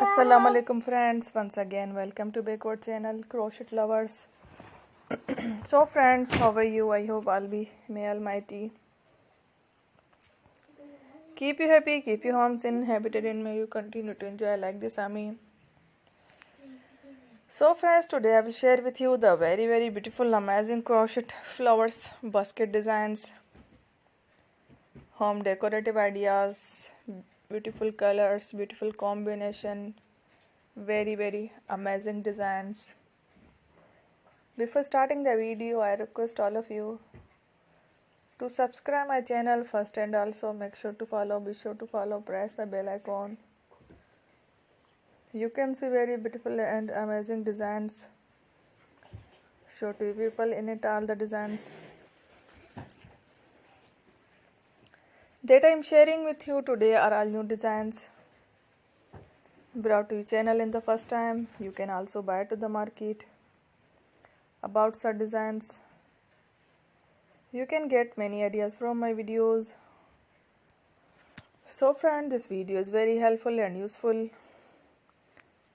Assalamu alaikum friends, once again welcome to backward channel crochet lovers. So friends, how are you? I hope may almighty keep you happy, keep your homes inhabited, and may you continue to enjoy like this. Ameen. So friends, today I will share with you the very beautiful amazing crochet flowers basket designs, home decorative ideas, beautiful colors, beautiful combination, very amazing designs. Before starting the video, I request all of you to subscribe my channel first, and also be sure to follow, press the bell icon. You can see very beautiful and amazing designs. Show to people in it all the designs that I am sharing with you today are all new designs brought to your channel in the first time. You can also buy to the market about such designs. You can get many ideas from my videos. So friend, this video is very helpful and useful.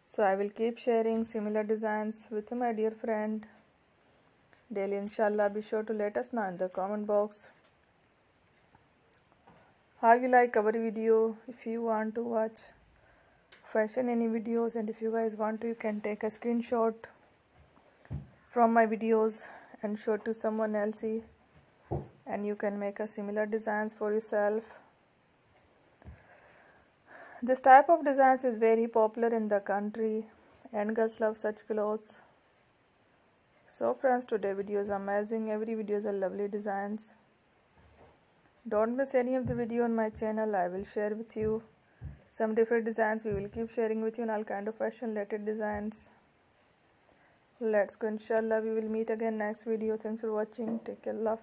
So I will keep sharing similar designs with my dear friend daily, inshallah. Be sure to let us know in the comment box how you like our video. If you want to watch fashion any videos, and if you guys want to, you can take a screenshot from my videos and show to someone else, and you can make a similar designs for yourself. This type of designs is very popular in the country and girls love such clothes. So friends, today video is amazing. Every video is a lovely designs. Don't miss any of the video on my channel. I will share with you some different designs. We will keep sharing with you all kind of fashion related designs. Let's go, inshallah. We will meet again next video. Thanks for watching. Take care. Love.